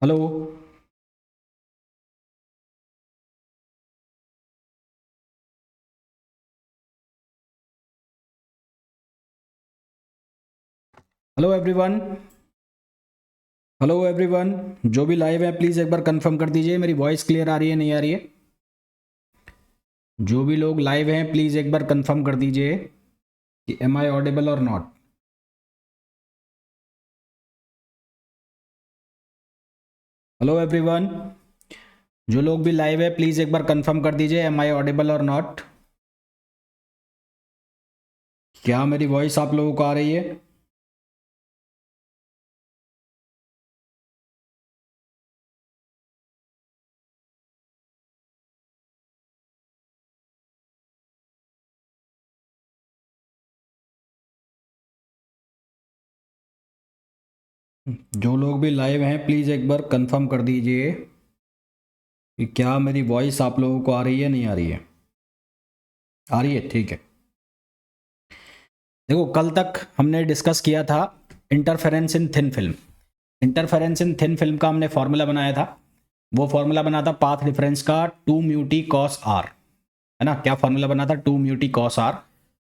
Hello. Hello everyone. Hello everyone, जो भी live है प्लीज़ एक बार कंफर्म कर दीजिए मेरी वॉइस क्लियर आ रही है नहीं आ रही है। जो भी लोग लाइव हैं प्लीज़ एक बार कंफर्म कर दीजिए कि एम आई ऑडिबल और नॉट। हेलो एवरीवन, जो लोग भी लाइव है प्लीज़ एक बार कंफर्म कर दीजिए एम आई ऑडिबल और नॉट। क्या मेरी वॉइस आप लोगों को आ रही है? जो लोग भी लाइव हैं प्लीज़ एक बार कंफर्म कर दीजिए कि क्या मेरी वॉइस आप लोगों को आ रही है नहीं आ रही है। आ रही है, ठीक है। देखो, कल तक हमने डिस्कस किया था इंटरफेरेंस इन थिन फिल्म। इंटरफेरेंस इन थिन फिल्म का हमने फॉर्मूला बनाया था। वो फॉर्मूला बना था पाथ डिफरेंस का 2 म्यू टी कॉस आर, है ना। क्या फॉर्मूला बना था? 2 म्यू टी कॉस आर।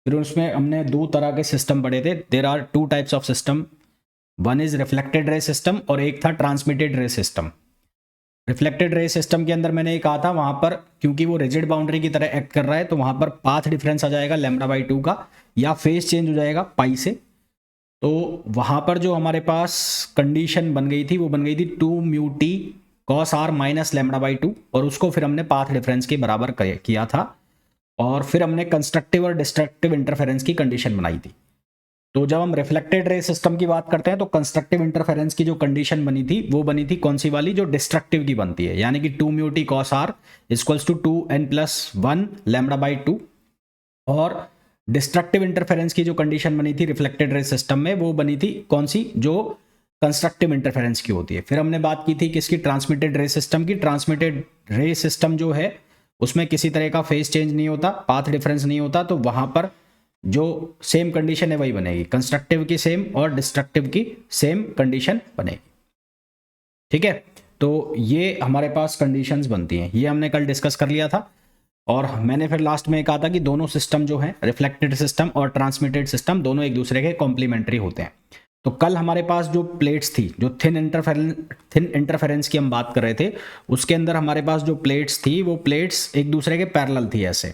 फिर उसमें हमने दो तरह के सिस्टम पढ़े थे। There are two types of system, one is reflected ray system और एक था ट्रांसमिटेड रे सिस्टम। रिफ्लेक्टेड रे सिस्टम के अंदर मैंने ये कहा था, वहां पर क्योंकि वो रिजिड बाउंड्री की तरह एक्ट कर रहा है तो वहां पर पाथ डिफरेंस आ जाएगा λ/2 का, या फेज चेंज हो जाएगा पाई से। तो वहां पर जो हमारे पास कंडीशन बन गई थी वो बन गई थी 2 mu T cos R minus λ/2, और उसको फिर हमने पाथ डिफरेंस के बराबर किया था। और फिर हमने कंस्ट्रक्टिव और डिस्ट्रक्टिव इंटरफेरेंस की कंडीशन बनाई थी। तो जब हम रिफ्लेक्टेड रे सिस्टम की बात करते हैं तो कंस्ट्रक्टिव इंटरफेरेंस की जो कंडीशन बनी थी वो बनी थी कौन सी वाली? जो डिस्ट्रक्टिव की बनती है, यानी कि 2 mu T cos r equals to 2n+1 λ/2। और डिस्ट्रक्टिव इंटरफेरेंस की जो कंडीशन बनी थी रिफ्लेक्टेड रे सिस्टम में वो बनी थी कौन सी? जो कंस्ट्रक्टिव इंटरफेरेंस की होती है। फिर हमने बात की थी किसकी? ट्रांसमिटेड रे सिस्टम की। ट्रांसमिटेड रे सिस्टम जो है उसमें किसी तरह का फेज चेंज नहीं होता, पाथ डिफरेंस नहीं होता, तो वहां पर जो सेम कंडीशन है वही बनेगी। कंस्ट्रक्टिव की सेम और डिस्ट्रक्टिव की सेम कंडीशन बनेगी। ठीक है, तो ये हमारे पास कंडीशंस बनती हैं, ये हमने कल डिस्कस कर लिया था। और मैंने फिर लास्ट में कहा था कि दोनों सिस्टम जो हैं, रिफ्लेक्टेड सिस्टम और ट्रांसमिटेड सिस्टम, दोनों एक दूसरे के कॉम्प्लीमेंट्री होते हैं। तो कल हमारे पास जो प्लेट्स थी, जो थिन इंटरफेरेंस की हम बात कर रहे थे, उसके अंदर हमारे पास जो प्लेट्स थी वो प्लेट्स एक दूसरे के पैरेलल थी, ऐसे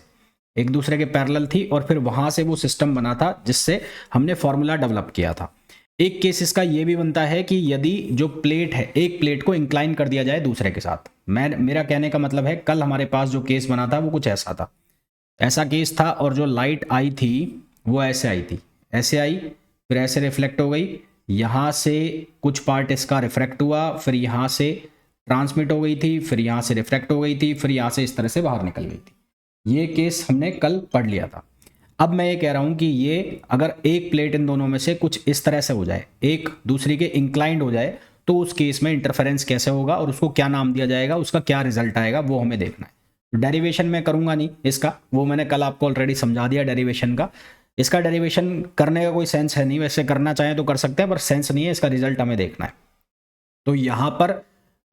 एक दूसरे के पैरेलल थी। और फिर वहां से वो सिस्टम बना था जिससे हमने फॉर्मूला डेवलप किया था। एक केस इसका ये भी बनता है कि यदि जो प्लेट है, एक प्लेट को इंक्लाइन कर दिया जाए दूसरे के साथ। मेरा कहने का मतलब है, कल हमारे पास जो केस बना था वो कुछ ऐसा था, ऐसा केस था। और जो लाइट आई थी वो ऐसे आई थी, ऐसे आई, फिर ऐसे रिफ्लेक्ट हो गई, यहाँ से कुछ पार्ट इसका रिफ्रेक्ट हुआ, फिर यहाँ से ट्रांसमिट हो गई थी, फिर यहाँ से रिफ्रेक्ट हो गई थी, फिर यहाँ से इस तरह से बाहर निकल गई थी। ये केस हमने कल पढ़ लिया था। अब मैं ये कह रहा हूं कि ये अगर एक प्लेट इन दोनों में से कुछ इस तरह से हो जाए, एक दूसरी के इंक्लाइंड हो जाए, तो उस केस में इंटरफेरेंस कैसे होगा और उसको क्या नाम दिया जाएगा, उसका क्या रिजल्ट आएगा, वो हमें देखना है। डेरिवेशन मैं करूंगा नहीं इसका, वो मैंने कल आपको ऑलरेडी समझा दिया डेरिवेशन का। इसका डेरिवेशन करने का कोई सेंस है नहीं, वैसे करना चाहें तो कर सकते हैं पर सेंस नहीं है, इसका रिजल्ट हमें देखना है। तो यहां पर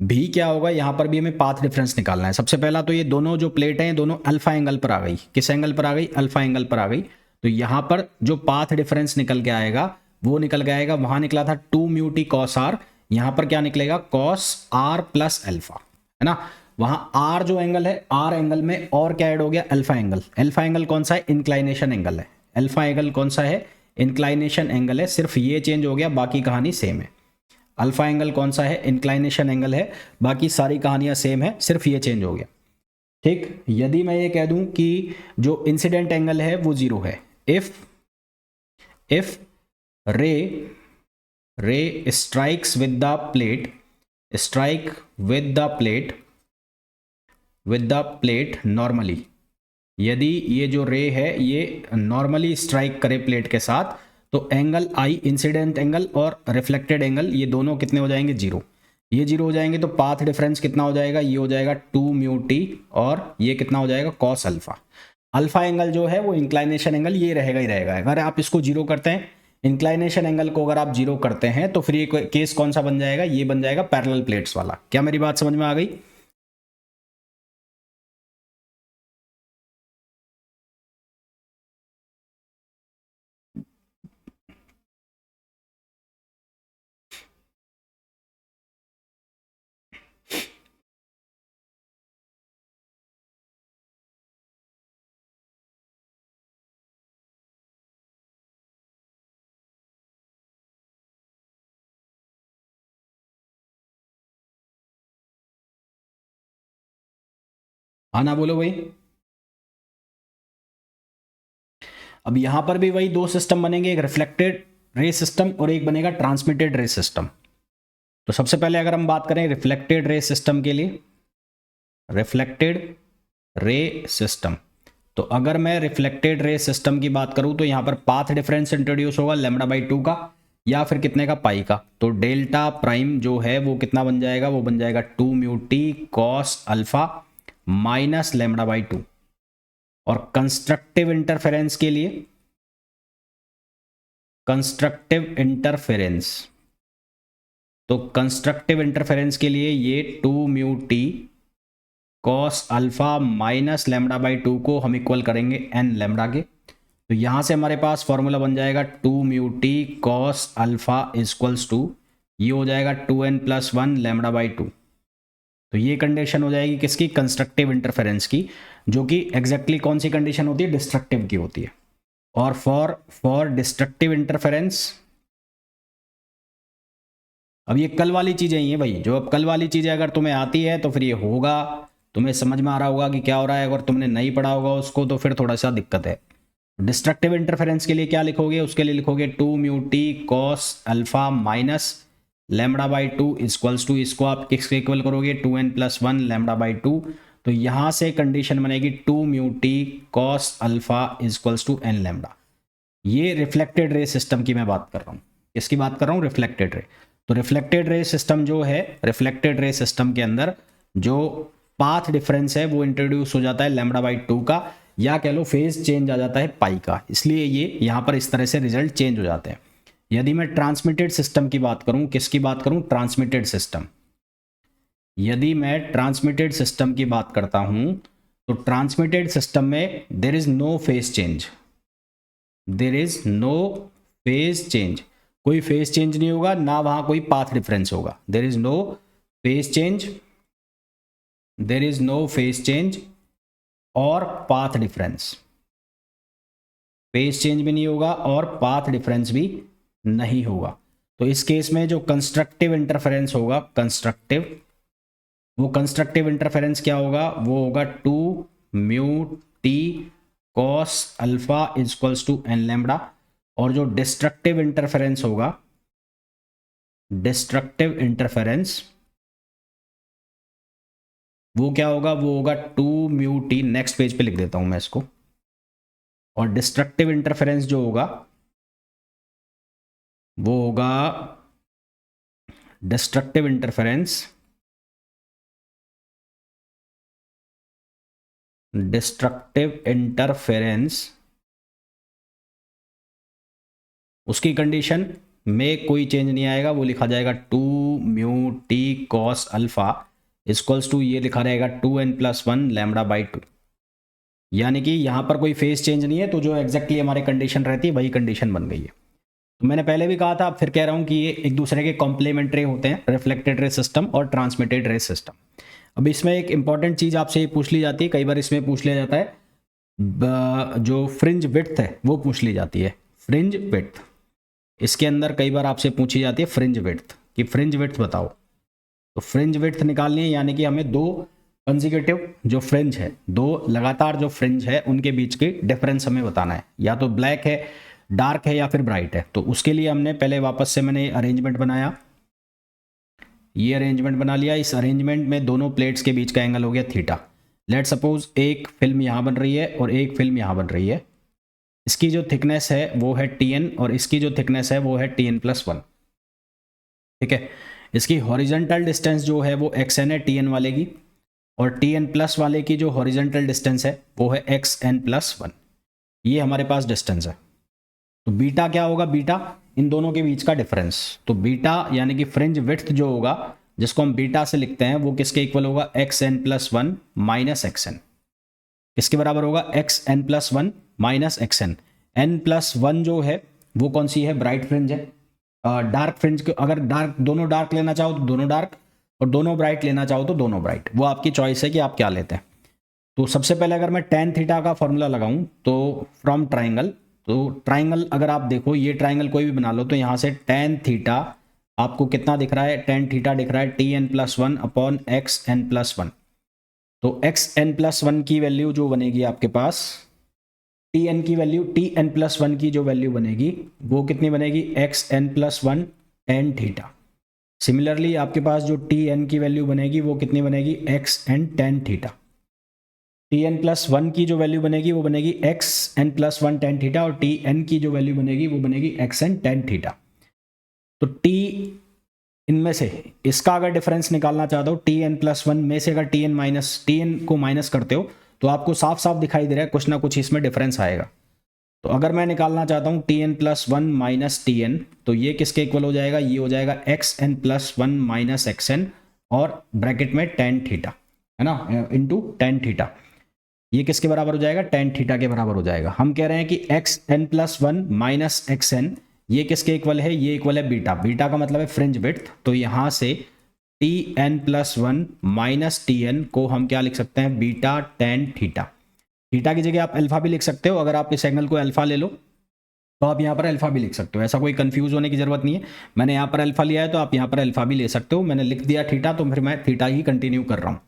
भी क्या होगा, यहां पर भी हमें पाथ डिफरेंस निकालना है। सबसे पहला तो ये दोनों जो प्लेट हैं दोनों अल्फा एंगल पर आ गई। किस एंगल पर आ गई? अल्फा एंगल पर आ गई। तो यहां पर जो पाथ डिफरेंस निकल के आएगा वो निकल के आएगा, वहां निकला था 2 म्यू टी कॉस आर, यहां पर क्या निकलेगा? कॉस आर प्लस अल्फा, है ना। वहां आर जो एंगल है, आर एंगल में और क्या ऐड हो गया? Alpha angle. अल्फा एंगल कौन सा है? इंक्लाइनेशन एंगल है। अल्फा एंगल कौन सा है? इंक्लाइनेशन एंगल है। सिर्फ ये चेंज हो गया, बाकी कहानी सेम है। अल्फा एंगल कौन सा है? इंक्लाइनेशन एंगल है। बाकी सारी कहानियां सेम है, सिर्फ ये चेंज हो गया। ठीक, यदि मैं ये कह दूं कि जो इंसिडेंट एंगल है वो जीरो है, इफ रे strikes with the plate, strike with the plate normally, यदि ये जो रे है ये नॉर्मली स्ट्राइक करे प्लेट के साथ, तो एंगल आई, इंसिडेंट एंगल और रिफ्लेक्टेड एंगल, ये दोनों कितने हो जाएंगे? जीरो। ये जीरो हो जाएंगे तो पाथ डिफरेंस कितना हो जाएगा? ये हो जाएगा 2 म्यू टी, और ये कितना हो जाएगा? Cos alpha. अल्फा एंगल जो है वो इंक्लाइनेशन एंगल ये रहेगा ही रहेगा। अगर आप इसको जीरो करते हैं, इंक्लाइनेशन एंगल को अगर आप जीरो करते हैं, तो फिर ये केस कौन सा बन जाएगा, ये बन जाएगा पैरेलल प्लेट्स वाला। क्या मेरी बात समझ में आ गई? हाँ ना, बोलो भाई। अब यहां पर भी वही दो सिस्टम बनेंगे, एक रिफ्लेक्टेड रे सिस्टम और एक बनेगा ट्रांसमिटेड रे सिस्टम। तो सबसे पहले अगर हम बात करें रिफ्लेक्टेड रे सिस्टम के लिए, रिफ्लेक्टेड रे सिस्टम, तो अगर मैं रिफ्लेक्टेड रे सिस्टम की बात करूं तो यहां पर पाथ डिफरेंस इंट्रोड्यूस होगा λ/2 का, या फिर कितने का, पाई का। तो डेल्टा प्राइम जो है वो कितना बन जाएगा, वो बन जाएगा 2 mu T cos alpha minus λ/2। और कंस्ट्रक्टिव इंटरफेरेंस के लिए, कंस्ट्रक्टिव इंटरफेरेंस, तो कंस्ट्रक्टिव इंटरफेरेंस के लिए ये 2 mu T cos alpha minus λ/2 को हम इक्वल करेंगे n लैम्डा के। तो यहां से हमारे पास फॉर्मूला बन जाएगा 2 mu T cos alpha equals to, ये हो जाएगा 2n+1 λ/2। तो ये कंडीशन हो जाएगी किसकी, कंस्ट्रक्टिव इंटरफेरेंस की, जो कि एग्जैक्टली कौन सी कंडीशन होती है, डिस्ट्रक्टिव की होती है। और फॉर डिस्ट्रक्टिव इंटरफेरेंस, अब ये कल वाली चीजें ही है भाई, जो अब कल वाली चीजें अगर तुम्हें आती है तो फिर ये होगा, तुम्हें समझ में आ रहा होगा कि क्या हो रहा है। अगर तुमने नहीं पढ़ा होगा उसको तो फिर थोड़ा सा दिक्कत है। डिस्ट्रक्टिव इंटरफेरेंस के लिए क्या लिखोगे, उसके लिए लिखोगे 2 mu T cos alpha minus λ/2 equals to, इसको आप किसके इक्वल करोगे, 2n+1 λ/2। तो यहां से कंडीशन बनेगी 2 mu T cos alpha equals to n lambda. ये रिफ्लेक्टेड रे सिस्टम की मैं बात कर रहा हूँ। किसकी बात कर रहा हूँ, रिफ्लेक्टेड रे। तो रिफ्लेक्टेड रे सिस्टम जो है, रिफ्लेक्टेड रे सिस्टम के अंदर जो पाथ डिफरेंस है वो इंट्रोड्यूस हो जाता है λ/2 का, या कह लो फेज चेंज आ जाता है पाई का। इसलिए ये यहां पर इस तरह से रिजल्ट चेंज हो जाते हैं। यदि मैं ट्रांसमिटेड सिस्टम की बात करूं, किसकी बात करूं, ट्रांसमिटेड सिस्टम, यदि मैं ट्रांसमिटेड सिस्टम की बात करता हूं तो ट्रांसमिटेड सिस्टम में there is no phase change, there is no phase change, कोई फेज चेंज नहीं होगा, ना वहां कोई पाथ डिफरेंस होगा। There is no phase change, there is no phase change और पाथ डिफरेंस, फेज चेंज भी नहीं होगा और पाथ डिफरेंस भी नहीं होगा। तो इस केस में जो कंस्ट्रक्टिव इंटरफेरेंस होगा, कंस्ट्रक्टिव, वो कंस्ट्रक्टिव इंटरफेरेंस क्या होगा, वो होगा 2 mu T cos alpha equals to n lambda. और जो डिस्ट्रक्टिव इंटरफेरेंस होगा, डिस्ट्रक्टिव इंटरफेरेंस, वो क्या होगा, वो होगा 2 म्यू टी, नेक्स्ट पेज पे लिख देता हूं मैं इसको। और डिस्ट्रक्टिव इंटरफेरेंस जो होगा वो होगा, डिस्ट्रक्टिव इंटरफेरेंस, डिस्ट्रक्टिव इंटरफेरेंस, उसकी कंडीशन में कोई चेंज नहीं आएगा, वो लिखा जाएगा 2 mu T cos alpha equals to, ये लिखा रहेगा 2n+1 λ/2। यानी कि यहां पर कोई फेज चेंज नहीं है, तो जो एग्जैक्टली हमारी कंडीशन रहती है वही कंडीशन बन गई है। तो मैंने पहले भी कहा था, अब फिर कह रहा हूं कि ये एक दूसरे के कॉम्प्लीमेंट्री होते हैं, रिफ्लेक्टेड रे सिस्टम और ट्रांसमिटेड रे सिस्टम। अब इसमें एक इंपॉर्टेंट चीज आपसे पूछ ली जाती है, कई बार इसमें पूछ लिया जाता है, जो फ्रिंज विड्थ है वो पूछ ली जाती है, फ्रिंज विड्थ। इसके अंदर कई बार आपसे पूछी जाती है फ्रिंज विड्थ, कि फ्रिंज विड्थ बताओ। तो फ्रिंज विड्थ निकालनी है, यानी कि हमें दो कंसेक्यूटिव जो फ्रिंज है, दो लगातार जो फ्रिंज है उनके बीच की डिफरेंस हमें बताना है, या तो ब्लैक है, डार्क है, या फिर ब्राइट है। तो उसके लिए हमने पहले वापस से मैंने अरेंजमेंट बनाया, ये अरेंजमेंट बना लिया। इस अरेंजमेंट में दोनों प्लेट्स के बीच का एंगल हो गया थीटा। लेट सपोज एक फिल्म यहाँ बन रही है और एक फिल्म यहाँ बन रही है। इसकी जो थिकनेस है वो है Tn और इसकी जो थिकनेस है वो है Tn+1। ठीक है, इसकी हॉरिजॉन्टल डिस्टेंस जो है वो xn है Tn वाले की, और टी एन प्लस वाले की जो हॉरिजेंटल डिस्टेंस है वो है एक्स एन प्लस वन। ये हमारे पास डिस्टेंस है। तो बीटा क्या होगा, बीटा इन दोनों के बीच का डिफरेंस। तो बीटा यानी कि फ्रिंज विड्थ जो होगा, जिसको हम बीटा से लिखते हैं, वो किसके इक्वल होगा, x n plus one minus x n. किसके बराबर होगा, x n plus one minus x n. N plus one जो है वो कौन सी है, ब्राइट फ्रिंज है। डार्क फ्रिंज के अगर दोनों डार्क लेना चाहो तो दोनों डार्क, और दोनों ब्राइट लेना चाहो तो दोनों ब्राइट, वो आपकी चॉइस है कि आप क्या लेते हैं। तो सबसे पहले अगर मैं टेन थीटा का फॉर्मूला लगाऊं तो फ्रॉम ट्राइंगल, तो ट्राइंगल अगर आप देखो, ये ट्राइंगल कोई भी बना लो, तो यहाँ से टेन थीटा आपको कितना दिख रहा है, टेन थीटा दिख रहा है t N plus one upon x n plus one. तो एक्स एन प्लस वन की वैल्यू जो बनेगी आपके पास, टी एन की value, t N plus one की जो वैल्यू बनेगी वो कितनी बनेगी, x n plus one tan theta. Similarly आपके पास जो टी एन की वैल्यू बनेगी वो कितनी बनेगी, x n tan theta. T N plus one की जो वैल्यू बनेगी वो बनेगी x n plus one tan theta, और टी एन की जो वैल्यू बनेगी वो बनेगी एक्स एन टेन थीटा। तो टी इनमें से इसका अगर डिफरेंस निकालना चाहते हो, टी एन प्लस वन में से अगर टी एन को माइनस करते हो तो आपको साफ साफ दिखाई दे रहा है कुछ ना कुछ इसमें डिफरेंस आएगा। तो अगर मैं निकालना चाहता हूँ t N plus one minus T n, तो ये किसके इक्वल हो जाएगा, ये हो जाएगा x n plus one minus x n और ब्रैकेट में टेन थीटा, है ना, इंटू टेन थीटा। ये किसके बराबर हो जाएगा, टेन थीटा के बराबर हो जाएगा। हम कह रहे हैं कि x n plus one minus x n ये किसके इक्वल है, ये इक्वल है बीटा। बीटा का मतलब है फ्रिंज विड्थ। तो यहाँ से t N plus one minus T n को हम क्या लिख सकते हैं, बीटा टेन थीटा। थीटा की जगह आप अल्फा भी लिख सकते हो, अगर आप इस एंगल को अल्फा ले लो तो आप यहाँ पर अल्फा भी लिख सकते हो, ऐसा कोई कंफ्यूज होने की जरूरत नहीं है। मैंने यहाँ पर अल्फा लिया है तो आप यहाँ पर अल्फा भी ले सकते हो। मैंने लिख दिया थीटा तो फिर मैं थीटा ही कंटिन्यू कर रहा हूँ।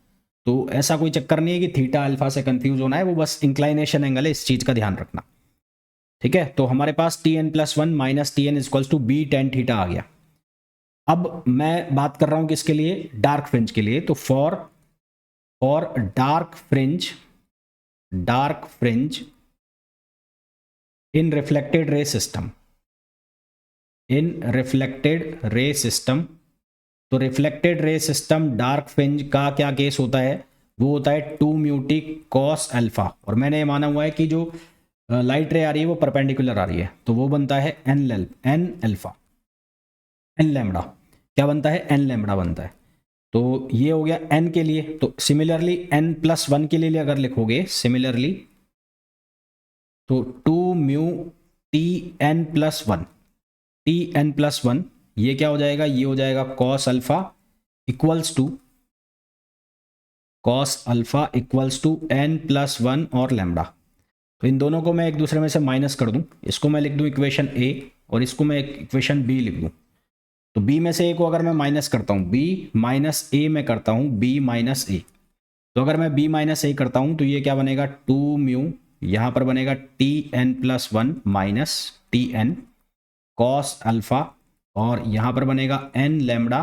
तो ऐसा कोई चक्कर नहीं है कि थीटा अल्फा से कंफ्यूज होना है, वो बस इंक्लाइनेशन एंगल है, इस चीज का ध्यान रखना, ठीक है। तो हमारे पास T N plus one minus T N equals to B tan theta आ गया। अब मैं बात कर रहा हूं किसके लिए, डार्क फ्रिंज के लिए। तो for dark fringe in reflected ray system, तो reflected ray system dark fringe का क्या केस होता है, वो होता है टू म्यूटी कॉस अल्फा। और मैंने माना हुआ है कि जो लाइट रे आ रही है वो परपेंडिकुलर आ रही है, तो वो बनता है एन लैम्बडा। क्या बनता है, एन लैम्बडा बनता है। तो ये हो गया एन के लिए। तो सिमिलरली एन प्लस वन के लिए अगर लिखोगे सिमिलरली, तो two mu t N plus one, ये क्या हो जाएगा, ये हो जाएगा cos alpha equals to n plus one और लैम्बडा। तो इन दोनों को मैं एक दूसरे में से माइनस कर दूं, इसको मैं लिख दूं इक्वेशन ए और इसको मैं इक्वेशन बी लिख दूं। तो बी में से ए को अगर मैं माइनस करता हूं, बी माइनस ए में करता हूं, बी माइनस ए, तो अगर मैं बी माइनस ए करता हूं तो ये क्या बनेगा, टू म्यू, यहां पर बनेगा t N plus one minus T n cos alpha, और यहां पर बनेगा n lambda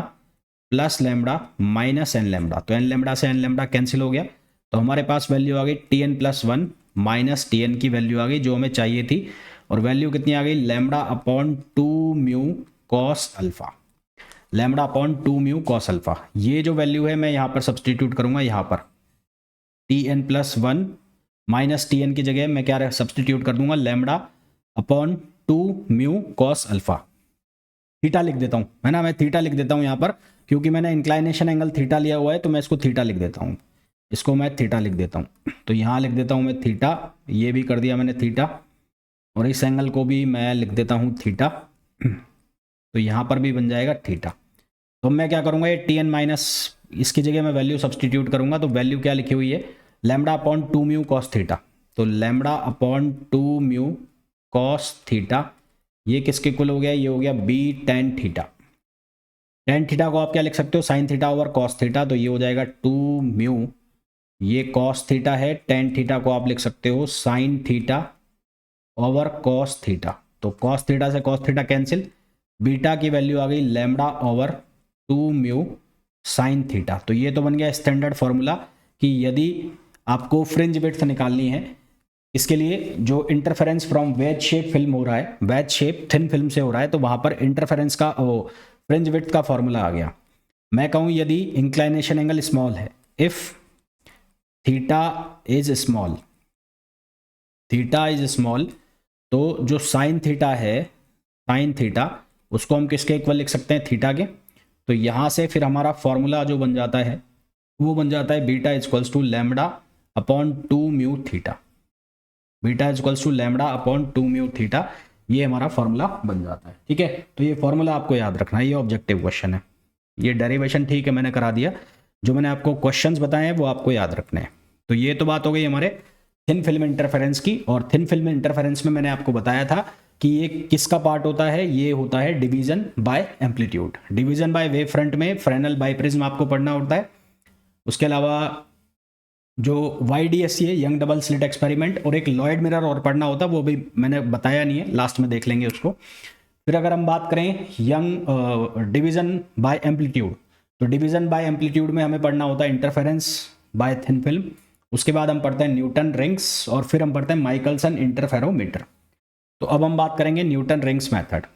plus lambda minus n lambda. तो एन लैम्बडा से एन लैम्बडा कैंसिल हो गया, तो हमारे पास वैल्यू आ गई t N plus one minus T n की वैल्यू आ गई जो हमें चाहिए थी, और वैल्यू कितनी आ गई, lambda upon two mu cos alpha, lambda upon two mu cos alpha. ये जो वैल्यू है मैं यहाँ पर सब्सटीट्यूट करूँगा, यहाँ पर t N plus one minus T n की जगह मैं क्या सब्सटीट्यूट कर दूंगा, lambda upon two mu cos alpha. Theta लिख देता हूँ, है ना, मैं थीटा लिख देता हूँ यहाँ पर, क्योंकि मैंने इंक्लाइनेशन एंगल थीटा लिया हुआ है तो मैं इसको थीटा लिख देता हूँ, इसको मैं थीटा लिख देता हूँ। तो यहाँ लिख देता हूँ मैं थीटा, ये भी कर दिया मैंने थीटा, और इस एंगल को भी मैं लिख देता हूँ थीटा, तो यहाँ पर भी बन जाएगा थीटा। तो मैं क्या करूँगा, ये टी एन माइनस, इसकी जगह मैं वैल्यू सब्सटीट्यूट करूँगा, तो वैल्यू क्या लिखी हुई है, lambda upon two mu cos theta. तो lambda upon two mu cos theta, ये किसके इक्वल हो गया, ये हो गया B tan theta. Tan theta को आप क्या लिख सकते हो, sine theta over cos theta, तो ये हो जाएगा टू म्यू, ये कॉस थीटा है, टेन थीटा को आप लिख सकते हो sine theta over cos theta. तो कॉस थीटा से कॉस थीटा कैंसिल, बीटा की वैल्यू आ गई lambda over two mu sine theta. तो ये तो बन गया स्टैंडर्ड फॉर्मूला कि यदि आपको फ्रिंज विड्थ निकालनी है, इसके लिए जो interference from veg shape film हो रहा है, वेज शेप थिन फिल्म से हो रहा है, तो वहां पर इंटरफेरेंस का फ्रिंज विड्थ का फॉर्मूला आ गया। मैं कहूँ यदि इंक्लाइनेशन एंगल स्मॉल है, if theta is small, theta is small, तो जो साइन थीटा है, साइन थीटा, उसको हम किसके इक्वल लिख सकते हैं, थीटा के। तो यहाँ से फिर हमारा फॉर्मूला जो बन जाता है वो बन जाता है beta equals to lambda upon 2 mu theta, beta equals to lambda upon 2 mu theta, ये हमारा फॉर्मूला बन जाता है। ठीक है, तो ये फॉर्मूला आपको याद रखना है, ये ऑब्जेक्टिव क्वेश्चन है, ये डेरिवेशन ठीक है मैंने करा दिया, जो मैंने आपको क्वेश्चंस बताए हैं वो आपको याद रखने हैं। तो ये तो बात हो गई हमारे थिन फिल्म इंटरफेरेंस की, और थिन फिल्म इंटरफेरेंस में मैंने आपको बताया था कि ये किसका पार्ट होता है, ये होता है division bye amplitude. Division by wave front में फ्रेनेल बाइप्रिज्म आपको पढ़ना होता है, उसके अलावा जो YDSC है, यंग डबल स्लिट एक्सपेरिमेंट, और एक लॉयड मिरर और पढ़ना होता है, वो भी मैंने बताया नहीं है, लास्ट में देख लेंगे उसको। फिर अगर हम बात करें यंग डिवीजन बाय एम्पलीट्यूड, तो डिवीजन बाय एम्पलीट्यूड में हमें पढ़ना होता है इंटरफेरेंस बाय थिन फिल्म, उसके बाद हम पढ़ते हैं न्यूटन रिंग्स, और फिर हम पढ़ते हैं माइकलसन इंटरफेरोमीटर। तो अब हम बात करेंगे Newton rings method,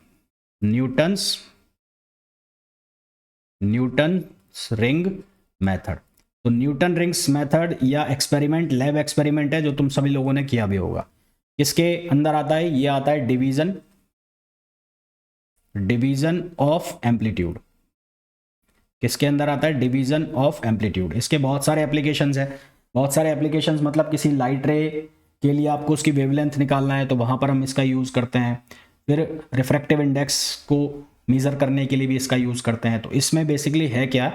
Newton's ring method. तो न्यूटन रिंग्स मेथड या एक्सपेरिमेंट, लैब एक्सपेरिमेंट है जो तुम सभी लोगों ने किया भी होगा। किसके अंदर आता है, ये आता है डिवीजन ऑफ एम्पलीट्यूड। किसके अंदर आता है, डिवीजन ऑफ एम्पलीट्यूड। इसके बहुत सारे एप्लीकेशंस हैं, बहुत सारे एप्लीकेशंस, मतलब किसी लाइट रे के लिए आपको उसकी वेवलेंथ निकालना है तो वहाँ पर हम इसका यूज़ करते हैं। फिर रिफ्रैक्टिव इंडेक्स को मेज़र करने के लिए भी इसका यूज़ करते हैं। तो इसमें बेसिकली है क्या,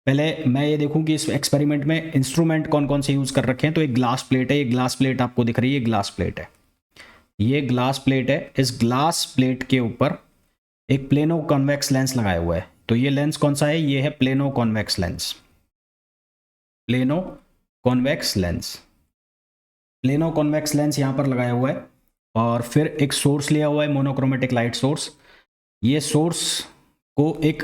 पहले मैं ये देखूं कि इस एक्सपेरिमेंट में इंस्ट्रूमेंट कौन कौन से यूज़ कर रखे हैं। तो एक ग्लास प्लेट है, ये ग्लास प्लेट आपको दिख रही है, ग्लास प्लेट है, ये ग्लास प्लेट है। इस ग्लास प्लेट के ऊपर एक प्लेनो कॉन्वेक्स लेंस लगाया हुआ है। तो ये लेंस कौन सा है, ये है plano convex lens, plano convex lens, plano convex lens यहाँ पर लगाया हुआ है। और फिर एक सोर्स लिया हुआ है, मोनोक्रोमेटिक लाइट सोर्स। ये सोर्स को एक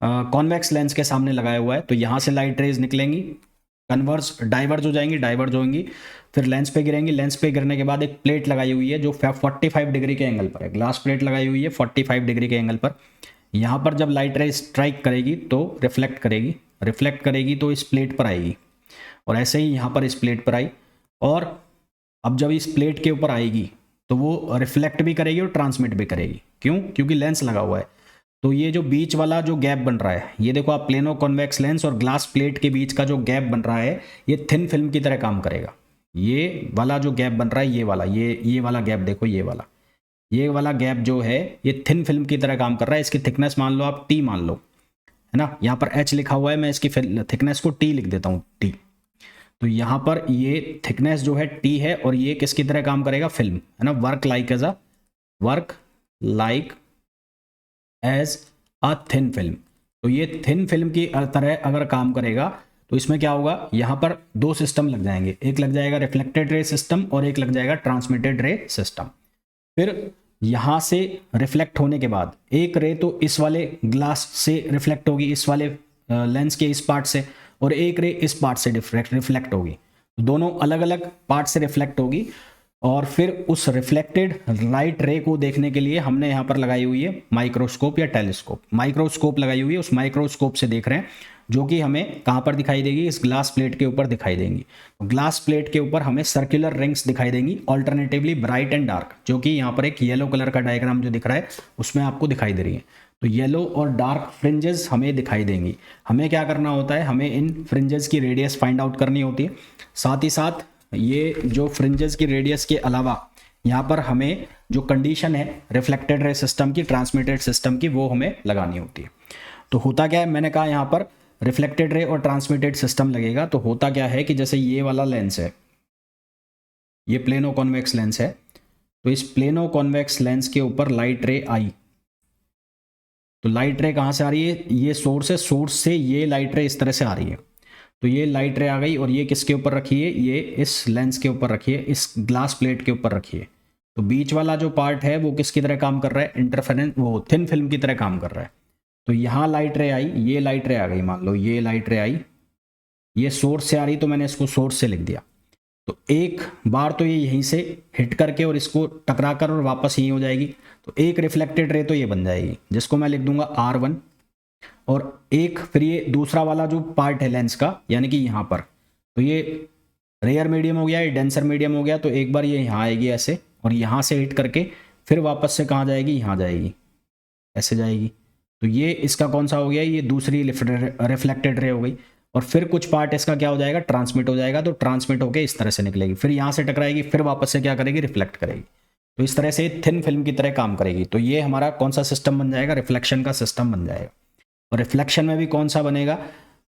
कॉन्वेक्स लेंस के सामने लगाया हुआ है। तो यहाँ से लाइट रेज निकलेंगी, डाइवर्ज हो जाएंगी, फिर लेंस पे गिरेंगी। लेंस पे गिरने के बाद एक प्लेट लगाई हुई है जो 45 डिग्री के एंगल पर है, ग्लास प्लेट लगाई हुई है 45 डिग्री के एंगल पर। यहाँ पर जब लाइट रेज स्ट्राइक करेगी तो रिफ्लेक्ट करेगी तो इस प्लेट पर आएगी, और ऐसे ही यहाँ पर इस प्लेट पर आई। और अब जब इस प्लेट के ऊपर आएगी तो वो रिफ्लेक्ट भी करेगी और ट्रांसमिट भी करेगी। क्यों, क्योंकि लेंस लगा हुआ है। तो ये जो बीच वाला जो गैप बन रहा है, ये देखो आप, प्लेनो कॉन्वेक्स लेंस और ग्लास प्लेट के बीच का जो गैप बन रहा है, ये थिन फिल्म की तरह काम करेगा। ये वाला जो गैप बन रहा है, ये वाला गैप देखो, ये वाला गैप जो है ये थिन फिल्म की तरह काम कर रहा है। इसकी थिकनेस मान लो आप T मान लो, है ना, यहाँ पर H लिखा हुआ है, मैं इसकी थिकनेस को T लिख देता हूँ, T। तो यहाँ पर ये थिकनेस जो है T है, और ये किसकी तरह काम करेगा, फिल्म, है ना, work like as a thin film. तो ये थिन फिल्म की तरह अगर काम करेगा तो इसमें क्या होगा, यहाँ पर दो सिस्टम लग जाएंगे, एक लग जाएगा रिफ्लेक्टेड रे सिस्टम और एक लग जाएगा ट्रांसमिटेड रे सिस्टम। फिर यहाँ से रिफ्लेक्ट होने के बाद एक रे तो इस वाले ग्लास से रिफ्लेक्ट होगी, इस वाले लेंस के इस पार्ट से, और एक रे इस पार्ट से रिफ्लेक्ट होगी। दोनों अलग अलग पार्ट से रिफ्लेक्ट होगी। और फिर उस रिफ्लेक्टेड लाइट रे को देखने के लिए हमने यहाँ पर लगाई हुई है माइक्रोस्कोप या टेलीस्कोप। माइक्रोस्कोप लगाई हुई है, उस माइक्रोस्कोप से देख रहे हैं, जो कि हमें कहाँ पर दिखाई देगी, इस ग्लास प्लेट के ऊपर दिखाई देंगी। ग्लास प्लेट के ऊपर हमें सर्कुलर रिंग्स दिखाई देंगी, ऑल्टरनेटिवली ब्राइट एंड डार्क, जो कि यहाँ पर एक येलो कलर का डायग्राम जो दिख रहा है उसमें आपको दिखाई दे रही है। तो येलो और डार्क फ्रिंजेस हमें दिखाई देंगी। हमें क्या करना होता है, हमें इन फ्रिंजेस की रेडियस फाइंड आउट करनी होती है। साथ ही साथ ये जो फ्रिंजेस की रेडियस के अलावा यहाँ पर हमें जो कंडीशन है रिफ्लेक्टेड रे सिस्टम की, ट्रांसमिटेड सिस्टम की, वो हमें लगानी होती है। तो होता क्या है, मैंने कहा यहाँ पर रिफ्लेक्टेड रे और ट्रांसमिटेड सिस्टम लगेगा। तो होता क्या है कि जैसे ये वाला लेंस है, ये प्लेनो कॉन्वेक्स लेंस है, तो इस प्लेनो कॉन्वेक्स लेंस के ऊपर लाइट रे आई। तो लाइट रे कहाँ से आ रही है, ये सोर्स है, सोर्स से ये लाइट रे इस तरह से आ रही है। तो ये लाइट रे आ गई, और ये किसके ऊपर रखी है, ये इस लेंस के ऊपर रखी है, इस ग्लास प्लेट के ऊपर रखी है। तो बीच वाला जो पार्ट है वो किसकी तरह काम कर रहा है, इंटरफेरेंस, वो थिन फिल्म की तरह काम कर रहा है। तो यहाँ लाइट रे आई, ये लाइट रे आ गई, मान लो ये लाइट रे आई, ये सोर्स से आ रही, तो मैंने इसको सोर्स से लिख दिया। तो एक बार तो ये यहीं से हिट करके और इसको टकरा कर और वापस यहीं हो जाएगी। तो एक रिफ्लेक्टेड रे तो ये बन जाएगी, जिसको मैं लिख दूंगा R1। और एक फिर ये दूसरा वाला जो पार्ट है लेंस का, यानी कि यहाँ पर, तो ये रेयर मीडियम हो गया, ये डेंसर मीडियम हो गया, तो एक बार ये यहाँ आएगी ऐसे और यहाँ से हिट करके फिर वापस से कहाँ जाएगी, यहाँ जाएगी, ऐसे जाएगी। तो ये इसका कौन सा हो गया, ये दूसरी रिफ्लेक्टेड रे हो गई। और फिर कुछ पार्ट इसका क्या हो जाएगा, ट्रांसमिट हो जाएगा। तो ट्रांसमिट होकर इस तरह से निकलेगी, फिर यहाँ से टकराएगी, फिर वापस से क्या करेगी, रिफ्लेक्ट करेगी। तो इस तरह से थिन फिल्म की तरह काम करेगी। तो ये हमारा कौन सा सिस्टम बन जाएगा, रिफ्लेक्शन का सिस्टम बन जाएगा। और रिफ्लेक्शन में भी कौन सा बनेगा,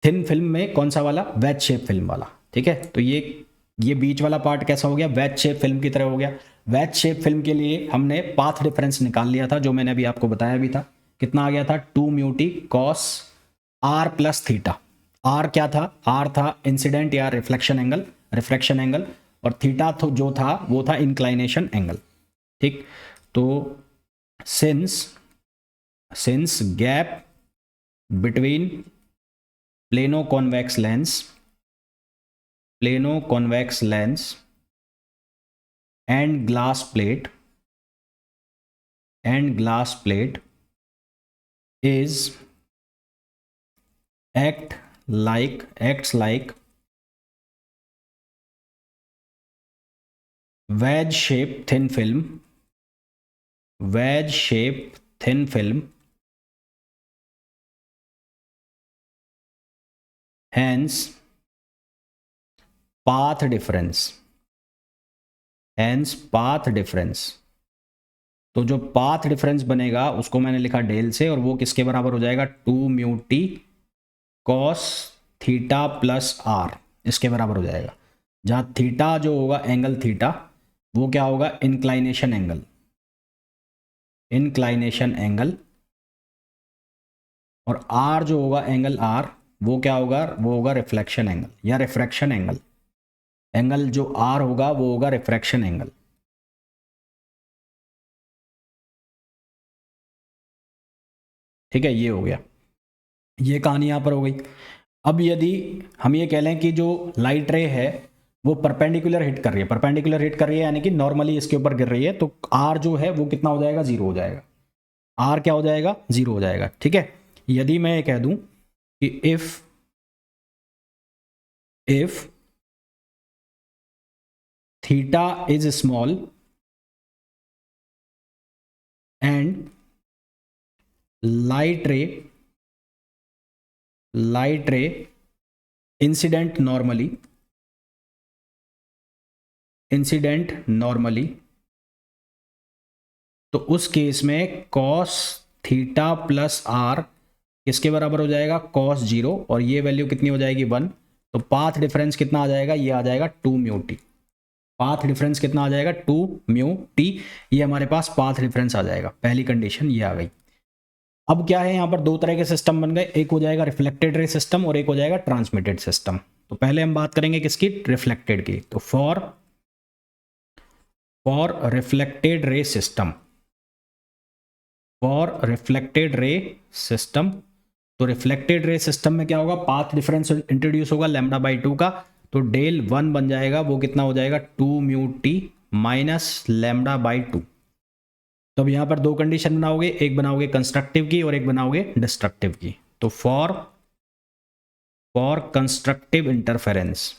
थिन फिल्म में कौन सा वाला, वेज शेप फिल्म वाला। ठीक है, तो ये बीच वाला पार्ट कैसा हो गया, वेज शेप फिल्म की तरह हो गया। वेज शेप फिल्म के लिए हमने पाथ डिफरेंस निकाल लिया था, जो मैंने अभी आपको बताया भी था। कितना आ गया था, 2 mu T cos r plus theta. R क्या था, आर था इंसिडेंट या रिफ्लेक्शन एंगल, और थीटा तो जो था वो था इंक्लाइनेशन एंगल। ठीक, तो since gap between plano convex lens and glass plate is acts like wedge shape thin film, hence path difference। तो जो पाथ डिफरेंस बनेगा उसको मैंने लिखा डेल से, और वो किसके बराबर हो जाएगा, 2 mu T cos theta plus r, इसके बराबर हो जाएगा। जहाँ थीटा जो होगा एंगल थीटा, वो क्या होगा, इंक्लाइनेशन एंगल, और आर जो होगा एंगल आर, वो क्या होगा, वो होगा रिफ्लेक्शन एंगल या रिफ्रैक्शन एंगल जो आर होगा वो होगा रिफ्रैक्शन एंगल। ठीक है, ये हो गया, ये कहानी यहां पर हो गई। अब यदि हम ये कह लें कि जो लाइट रे है वो परपेंडिकुलर हिट कर रही है, यानी कि नॉर्मली इसके ऊपर गिर रही है, तो आर जो है वो कितना हो जाएगा, 0 हो जाएगा। आर क्या हो जाएगा, 0 हो जाएगा। ठीक है, यदि मैं ये कह दूं कि if theta is small and light ray incident normally, तो उस केस में कॉस थीटा प्लस आर किसके बराबर हो जाएगा, कॉस 0, और ये वैल्यू कितनी हो जाएगी, 1। तो पाथ डिफरेंस कितना आ जाएगा, ये आ जाएगा 2 म्यू टी। पाथ डिफरेंस कितना आ जाएगा, 2 म्यू टी। ये हमारे पास पाथ डिफरेंस आ जाएगा, पहली कंडीशन ये आ गई। अब क्या है, यहाँ पर दो तरह के सिस्टम बन गए, एक हो जाएगा रिफ्लेक्टेड रे सिस्टम और एक हो जाएगा ट्रांसमिटेड सिस्टम। तो पहले हम बात करेंगे किसकी, रिफ्लेक्टेड की। तो फॉर रिफ्लेक्टेड रे सिस्टम, तो रिफ्लेक्टेड रे सिस्टम में क्या होगा, पाथ डिफरेंस इंट्रोड्यूस होगा λ/2 का। तो डेल 1 बन जाएगा, वो कितना हो जाएगा, 2 म्यू टी माइनस λ/2। तो अब यहां पर दो कंडीशन बनाओगे, एक बनाओगे कंस्ट्रक्टिव की और एक बनाओगे डिस्ट्रक्टिव की। तो फॉर कंस्ट्रक्टिव इंटरफेरेंस,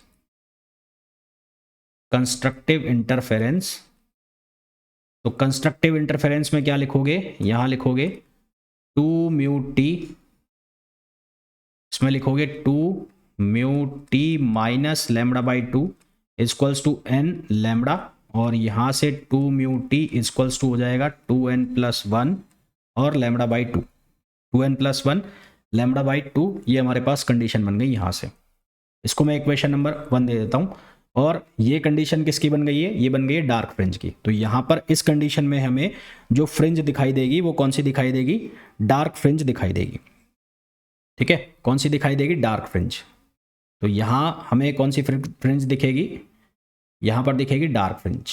तो कंस्ट्रक्टिव इंटरफेरेंस में क्या लिखोगे, यहां लिखोगे 2 म्यू टी, इसमें लिखोगे 2 mu T minus λ/2 equals to n lambda, और यहां से 2 म्यू टी इक्वल्स टू हो जाएगा 2n+1 और λ/2, 2n+1 λ/2। ये हमारे पास कंडीशन बन गई यहां से। इसको मैं इक्वेशन नंबर 1 दे देता हूं। और ये कंडीशन किसकी बन गई है, ये बन गई है डार्क फ्रिंज की। तो यहां पर इस कंडीशन में हमें जो फ्रिंज दिखाई देगी वो कौन सी दिखाई देगी, डार्क फ्रिंज दिखाई देगी। ठीक है, कौन सी दिखाई देगी, डार्क फ्रिंज। तो यहां हमें कौन सी फ्रिंज दिखेगी, यहां पर दिखेगी डार्क फ्रिंज।